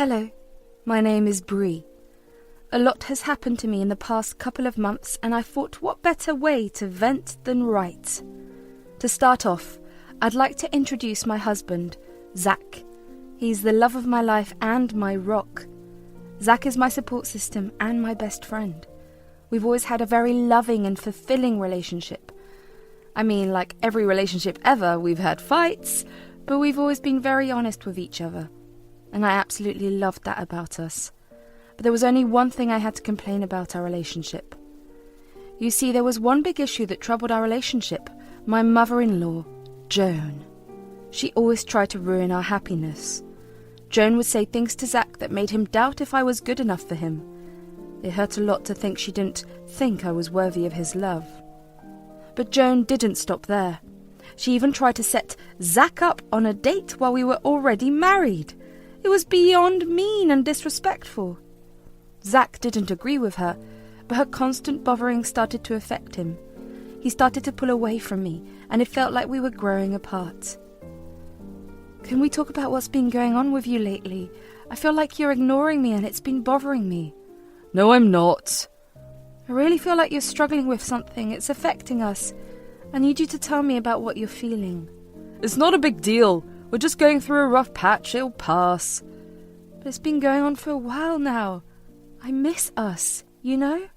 Hello, my name is Bree. A lot has happened to me in the past couple of months, and I thought what better way to vent than write. To start off, I'd like to introduce my husband, Zach. He's the love of my life and my rock. Zach is my support system and my best friend. We've always had a very loving and fulfilling relationship. I mean, like every relationship ever, we've had fights, but we've always been very honest with each other. And I absolutely loved that about us. But there was only one thing I had to complain about our relationship. You see, there was one big issue that troubled our relationship. My mother-in-law, Joan. She always tried to ruin our happiness. Joan would say things to Zach that made him doubt if I was good enough for him. It hurt a lot to think she didn't think I was worthy of his love. But Joan didn't stop there. She even tried to set Zach up on a date while we were already married. It was beyond mean and disrespectful. Zach didn't agree with her, but her constant bothering started to affect him. He started to pull away from me, and it felt like we were growing apart. Can we talk about what's been going on with you lately? I feel like you're ignoring me and it's been bothering me. No, I'm not. I really feel like you're struggling with something. It's affecting us. I need you to tell me about what you're feeling. It's not a big deal. We're just going through a rough patch. It'll pass. But it's been going on for a while now. I miss us, you know?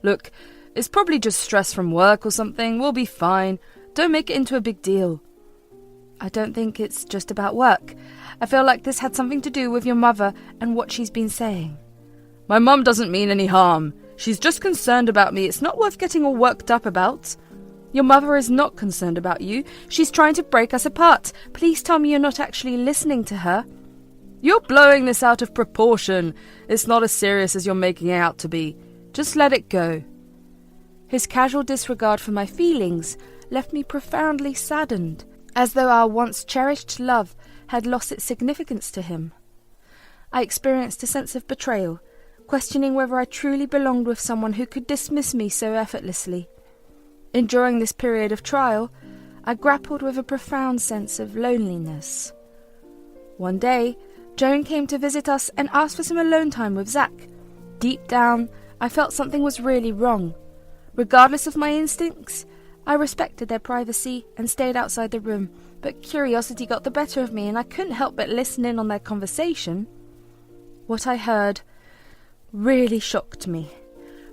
Look, it's probably just stress from work or something. We'll be fine. Don't make it into a big deal. I don't think it's just about work. I feel like this had something to do with your mother and what she's been saying. My mum doesn't mean any harm. She's just concerned about me. It's not worth getting all worked up about. Your mother is not concerned about you. She's trying to break us apart. Please tell me you're not actually listening to her. You're blowing this out of proportion. It's not as serious as you're making it out to be. Just let it go. His casual disregard for my feelings left me profoundly saddened, as though our once cherished love had lost its significance to him. I experienced a sense of betrayal, questioning whether I truly belonged with someone who could dismiss me so effortlessly. During this period of trial, I grappled with a profound sense of loneliness. One day, Joan came to visit us and asked for some alone time with Zach. Deep down, I felt something was really wrong. Regardless of my instincts, I respected their privacy and stayed outside the room, but curiosity got the better of me and I couldn't help but listen in on their conversation. What I heard really shocked me.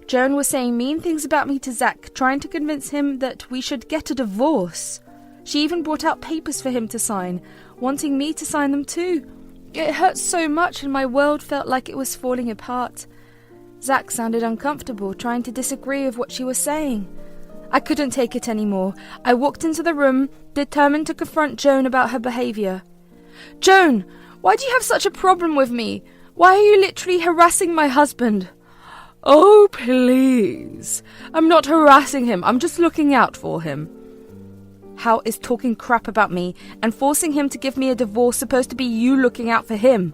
Joan was saying mean things about me to Zach, trying to convince him that we should get a divorce. She even brought out papers for him to sign, wanting me to sign them too. It hurt so much and my world felt like it was falling apart. Zach sounded uncomfortable, trying to disagree with what she was saying. I couldn't take it anymore. I walked into the room, determined to confront Joan about her behaviour. "Joan, why do you have such a problem with me? Why are you literally harassing my husband?" Oh, please. I'm not harassing him. I'm just looking out for him. How is talking crap about me and forcing him to give me a divorce supposed to be you looking out for him?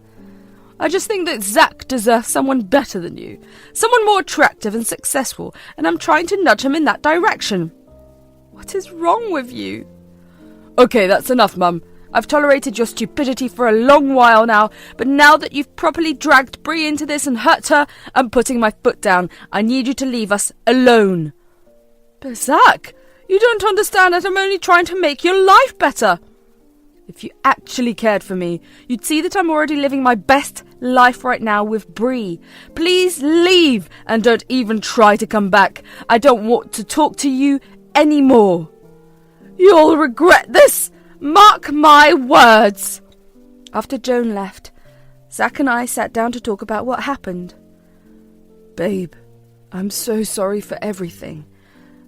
I just think that Zach deserves someone better than you. Someone more attractive and successful, and I'm trying to nudge him in that direction. What is wrong with you? Okay, that's enough, Mum. I've tolerated your stupidity for a long while now, but now that you've properly dragged Bree into this and hurt her, I'm putting my foot down. I need you to leave us alone. But Zach, you don't understand that I'm only trying to make your life better. If you actually cared for me, you'd see that I'm already living my best life right now with Bree. Please leave and don't even try to come back. I don't want to talk to you anymore. You'll regret this. Mark my words. After Joan left, Zach and I sat down to talk about what happened. Babe, I'm so sorry for everything.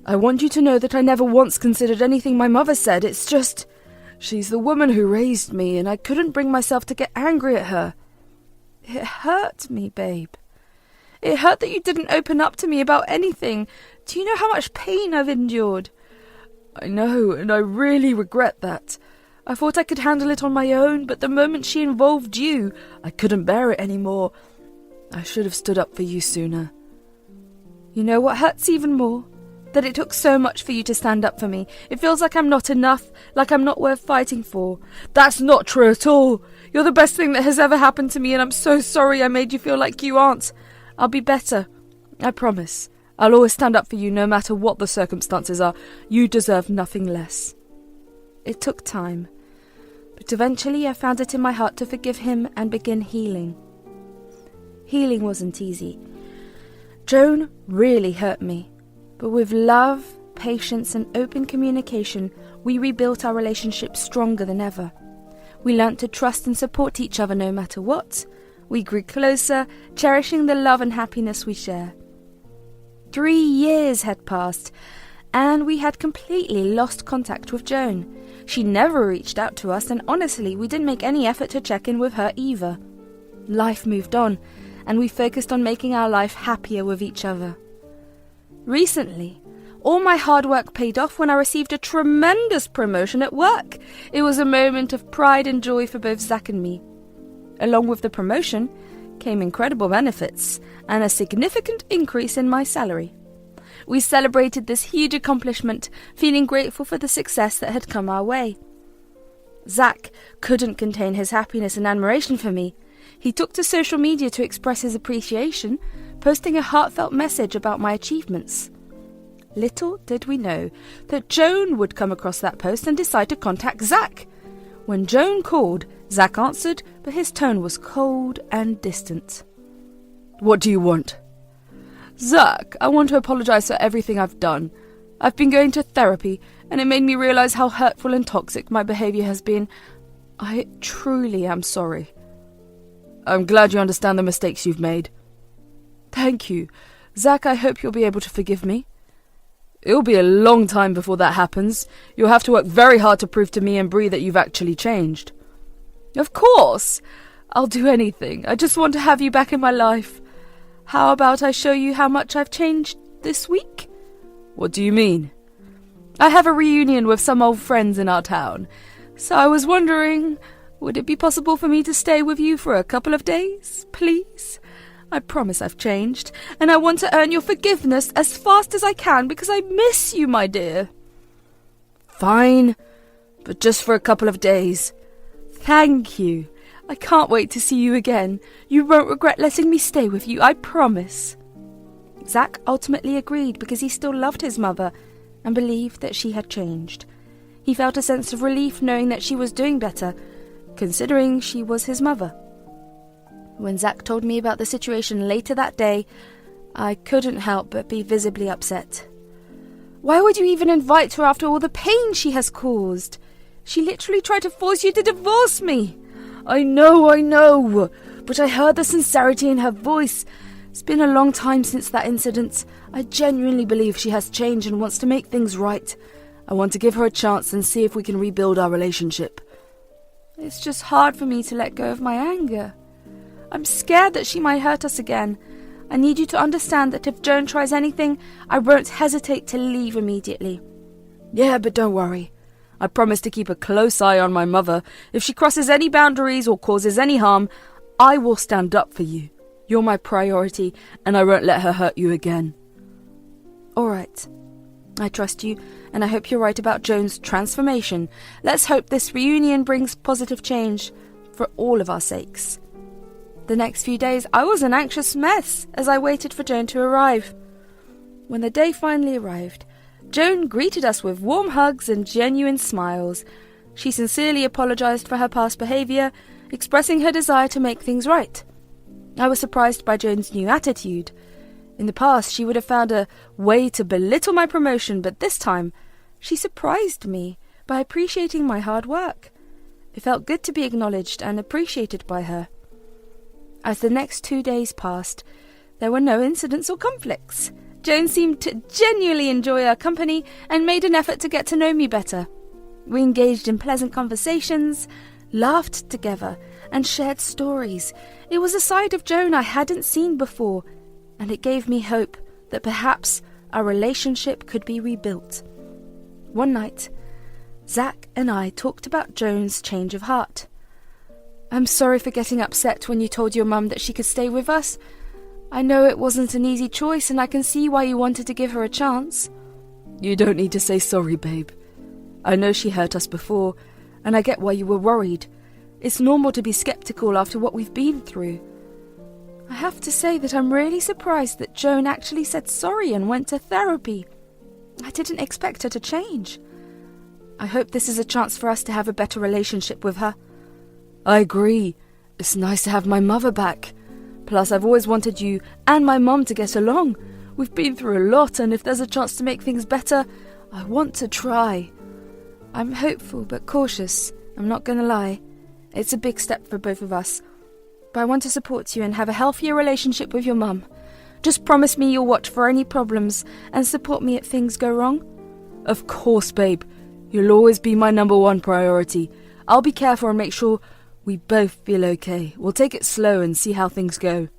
I want you to know that I never once considered anything my mother said. It's just, she's the woman who raised me, and I couldn't bring myself to get angry at her. It hurt me, babe. It hurt that you didn't open up to me about anything. Do you know how much pain I've endured? I know, and I really regret that. I thought I could handle it on my own, but the moment she involved you, I couldn't bear it anymore. I should have stood up for you sooner. You know what hurts even more? that it took so much for you to stand up for me. It feels like I'm not enough, like I'm not worth fighting for. That's not true at all. You're the best thing that has ever happened to me, and I'm so sorry I made you feel like you aren't. I'll be better. I promise. I'll always stand up for you no matter what the circumstances are. You deserve nothing less. It took time, but eventually I found it in my heart to forgive him and begin healing. Healing wasn't easy. Joan really hurt me, but with love, patience and open communication, we rebuilt our relationship stronger than ever. We learnt to trust and support each other no matter what. We grew closer, cherishing the love and happiness we share. 3 years had passed, and we had completely lost contact with Joan. She never reached out to us, and honestly, we didn't make any effort to check in with her either. Life moved on, and we focused on making our life happier with each other. Recently, all my hard work paid off when I received a tremendous promotion at work. It was a moment of pride and joy for both Zach and me. Along with the promotion came incredible benefits and a significant increase in my salary. We celebrated this huge accomplishment, feeling grateful for the success that had come our way. Zach couldn't contain his happiness and admiration for me. He took to social media to express his appreciation, posting a heartfelt message about my achievements. Little did we know that Joan would come across that post and decide to contact Zach. When Joan called, Zach answered, but his tone was cold and distant. What do you want? Zach, I want to apologize for everything I've done. I've been going to therapy, and it made me realize how hurtful and toxic my behavior has been. I truly am sorry. I'm glad you understand the mistakes you've made. Thank you. Zach, I hope you'll be able to forgive me. It'll be a long time before that happens. You'll have to work very hard to prove to me and Bree that you've actually changed. Of course! I'll do anything. I just want to have you back in my life. How about I show you how much I've changed this week? What do you mean? I have a reunion with some old friends in our town, so I was wondering, would it be possible for me to stay with you for a couple of days, please? I promise I've changed, and I want to earn your forgiveness as fast as I can because I miss you, my dear. Fine, but just for a couple of days. Thank you. I can't wait to see you again. You won't regret letting me stay with you, I promise. Zach ultimately agreed because he still loved his mother and believed that she had changed. He felt a sense of relief knowing that she was doing better, considering she was his mother. When Zach told me about the situation later that day, I couldn't help but be visibly upset. Why would you even invite her after all the pain she has caused? She literally tried to force you to divorce me. I know, but I heard the sincerity in her voice. It's been a long time since that incident. I genuinely believe she has changed and wants to make things right. I want to give her a chance and see if we can rebuild our relationship. It's just hard for me to let go of my anger. I'm scared that she might hurt us again. I need you to understand that if Joan tries anything, I won't hesitate to leave immediately. Yeah, but don't worry. I promise to keep a close eye on my mother. If she crosses any boundaries or causes any harm, I will stand up for you. You're my priority, and I won't let her hurt you again. All right. I trust you, and I hope you're right about Joan's transformation. Let's hope this reunion brings positive change for all of our sakes. The next few days, I was an anxious mess as I waited for Joan to arrive. When the day finally arrived, Joan greeted us with warm hugs and genuine smiles. She sincerely apologized for her past behavior, expressing her desire to make things right. I was surprised by Joan's new attitude. In the past, she would have found a way to belittle my promotion, but this time, she surprised me by appreciating my hard work. It felt good to be acknowledged and appreciated by her. As the next 2 days passed, there were no incidents or conflicts. Joan seemed to genuinely enjoy our company and made an effort to get to know me better. We engaged in pleasant conversations, laughed together, and shared stories. It was a side of Joan I hadn't seen before, and it gave me hope that perhaps our relationship could be rebuilt. One night, Zach and I talked about Joan's change of heart. I'm sorry for getting upset when you told your mum that she could stay with us. I know it wasn't an easy choice, and I can see why you wanted to give her a chance. You don't need to say sorry, babe. I know she hurt us before, and I get why you were worried. It's normal to be skeptical after what we've been through. I have to say that I'm really surprised that Joan actually said sorry and went to therapy. I didn't expect her to change. I hope this is a chance for us to have a better relationship with her. I agree. It's nice to have my mother back. Plus, I've always wanted you and my mum to get along. We've been through a lot, and if there's a chance to make things better, I want to try. I'm hopeful but cautious, I'm not going to lie. It's a big step for both of us. But I want to support you and have a healthier relationship with your mum. Just promise me you'll watch for any problems and support me if things go wrong. Of course, babe. You'll always be my number one priority. I'll be careful and make sure we both feel okay. We'll take it slow and see how things go.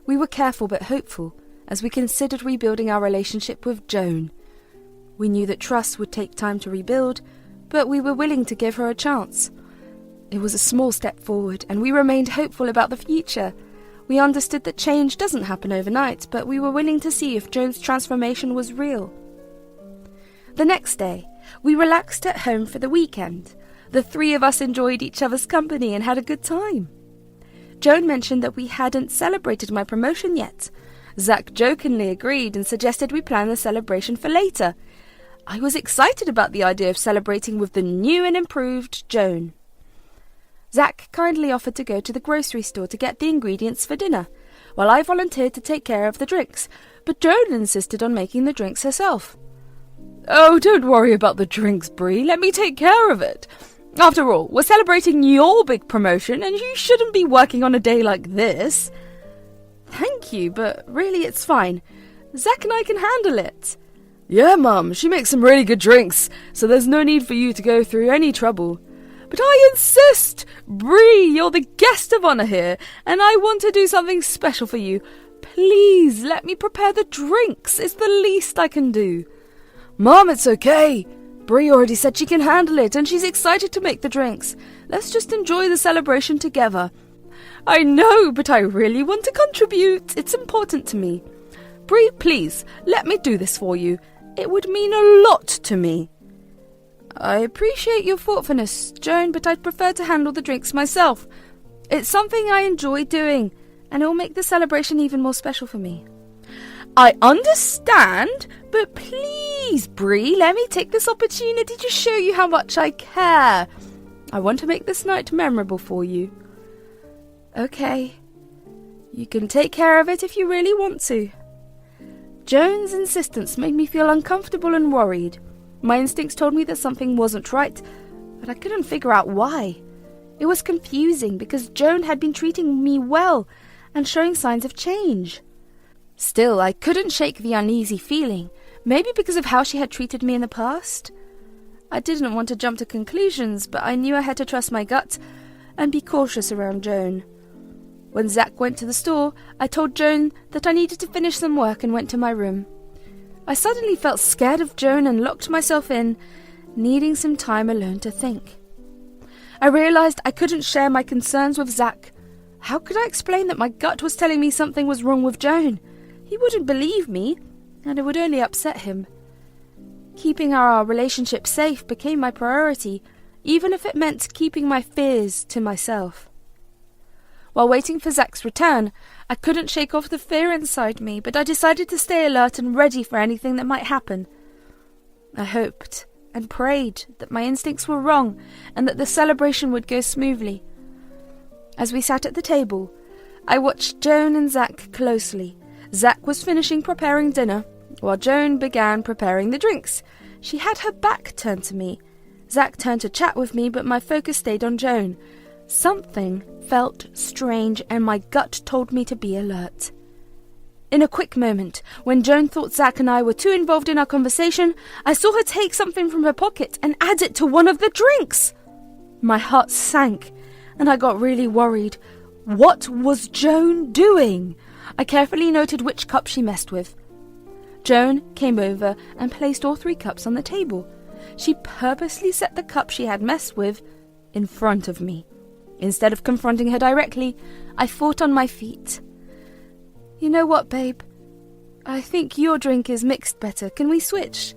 We were careful but hopeful as we considered rebuilding our relationship with Joan. We knew that trust would take time to rebuild, but we were willing to give her a chance. It was a small step forward, and we remained hopeful about the future. We understood that change doesn't happen overnight, but we were willing to see if Joan's transformation was real. The next day, we relaxed at home for the weekend. The three of us enjoyed each other's company and had a good time. Joan mentioned that we hadn't celebrated my promotion yet. Zach jokingly agreed and suggested we plan the celebration for later. I was excited about the idea of celebrating with the new and improved Joan. Zach kindly offered to go to the grocery store to get the ingredients for dinner, while I volunteered to take care of the drinks, but Joan insisted on making the drinks herself. Oh, don't worry about the drinks, Bree. Let me take care of it. After all, we're celebrating your big promotion, and you shouldn't be working on a day like this. Thank you, but really it's fine. Zach and I can handle it. Yeah, Mum, she makes some really good drinks, so there's no need for you to go through any trouble. But I insist! Bree, you're the guest of honor here, and I want to do something special for you. Please let me prepare the drinks. It's the least I can do. Mum, it's okay. Bree already said she can handle it, and she's excited to make the drinks. Let's just enjoy the celebration together. I know, but I really want to contribute. It's important to me. Bree, please, let me do this for you. It would mean a lot to me. I appreciate your thoughtfulness, Joan, but I'd prefer to handle the drinks myself. It's something I enjoy doing, and it will make the celebration even more special for me. I understand, but please, Bree, let me take this opportunity to show you how much I care. I want to make this night memorable for you. Okay, you can take care of it if you really want to. Joan's insistence made me feel uncomfortable and worried. My instincts told me that something wasn't right, but I couldn't figure out why. It was confusing because Joan had been treating me well and showing signs of change. Still, I couldn't shake the uneasy feeling, maybe because of how she had treated me in the past. I didn't want to jump to conclusions, but I knew I had to trust my gut and be cautious around Joan. When Zach went to the store, I told Joan that I needed to finish some work and went to my room. I suddenly felt scared of Joan and locked myself in, needing some time alone to think. I realized I couldn't share my concerns with Zach. How could I explain that my gut was telling me something was wrong with Joan? He wouldn't believe me, and it would only upset him. Keeping our relationship safe became my priority, even if it meant keeping my fears to myself. While waiting for Zach's return, I couldn't shake off the fear inside me, but I decided to stay alert and ready for anything that might happen. I hoped and prayed that my instincts were wrong and that the celebration would go smoothly. As we sat at the table, I watched Joan and Zach closely. Zach was finishing preparing dinner, while Joan began preparing the drinks. She had her back turned to me. Zach turned to chat with me, but my focus stayed on Joan. Something felt strange, and my gut told me to be alert. In a quick moment, when Joan thought Zach and I were too involved in our conversation, I saw her take something from her pocket and add it to one of the drinks. My heart sank, and I got really worried. What was Joan doing? I carefully noted which cup she messed with. Joan came over and placed all 3 cups on the table. She purposely set the cup she had messed with in front of me. Instead of confronting her directly, I fought on my feet. You know what, babe? I think your drink is mixed better. Can we switch?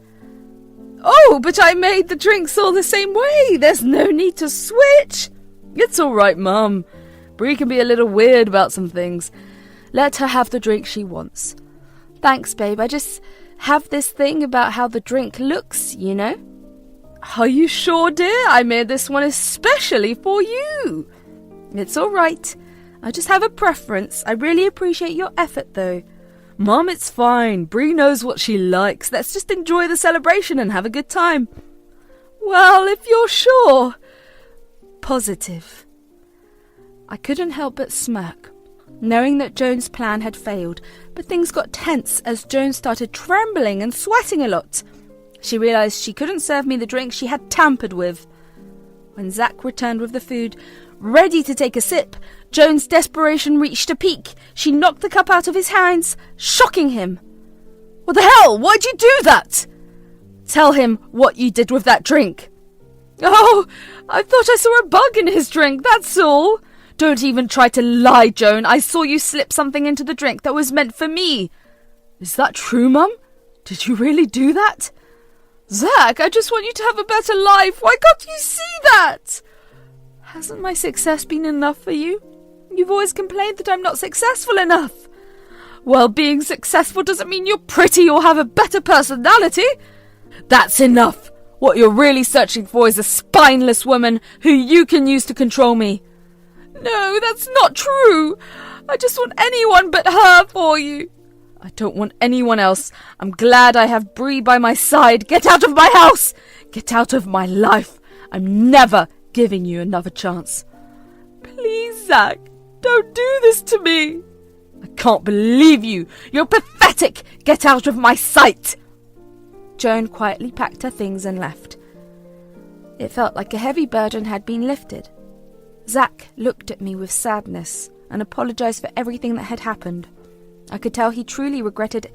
Oh, but I made the drinks all the same way. There's no need to switch. It's all right, Mum. Bree can be a little weird about some things. Let her have the drink she wants. Thanks, babe. I just have this thing about how the drink looks, you know? Are you sure, dear? I made this one especially for you. It's all right. I just have a preference. I really appreciate your effort, though. Mum, it's fine. Bree knows what she likes. Let's just enjoy the celebration and have a good time. Well, if you're sure. Positive. I couldn't help but smirk, knowing that Joan's plan had failed, but things got tense as Joan started trembling and sweating a lot. She realised she couldn't serve me the drink she had tampered with. When Zach returned with the food, ready to take a sip, Joan's desperation reached a peak. She knocked the cup out of his hands, shocking him. What the hell? Why'd you do that? Tell him what you did with that drink. Oh, I thought I saw a bug in his drink, that's all. Don't even try to lie, Joan. I saw you slip something into the drink that was meant for me. Is that true, Mum? Did you really do that? Zach, I just want you to have a better life. Why can't you see that? Hasn't my success been enough for you? You've always complained that I'm not successful enough. Well, being successful doesn't mean you're pretty or have a better personality. That's enough. What you're really searching for is a spineless woman who you can use to control me. No, that's not true. I just want anyone but her for you. I don't want anyone else. I'm glad I have Bree by my side. Get out of my house! Get out of my life. I'm never giving you another chance. Please, Zach, don't do this to me. I can't believe you. You're pathetic. Get out of my sight. Joan quietly packed her things and left. It felt like a heavy burden had been lifted. Zach looked at me with sadness and apologised for everything that had happened. I could tell he truly regretted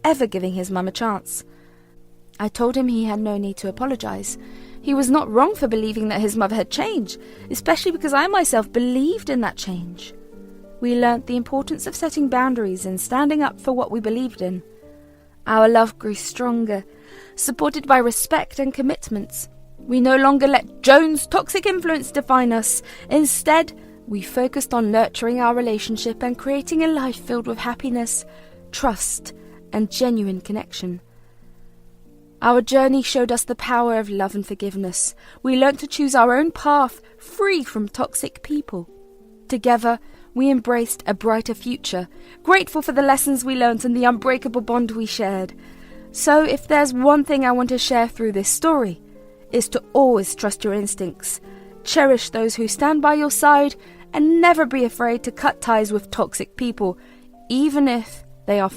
ever giving his mum a chance. I told him he had no need to apologise. He was not wrong for believing that his mother had changed, especially because I myself believed in that change. We learnt the importance of setting boundaries and standing up for what we believed in. Our love grew stronger, supported by respect and commitments. We no longer let Joan's toxic influence define us. Instead, we focused on nurturing our relationship and creating a life filled with happiness, trust, and genuine connection. Our journey showed us the power of love and forgiveness. We learnt to choose our own path, free from toxic people. Together, we embraced a brighter future, grateful for the lessons we learnt and the unbreakable bond we shared. So, if there's one thing I want to share through this story, it's to always trust your instincts, cherish those who stand by your side, and never be afraid to cut ties with toxic people, even if they are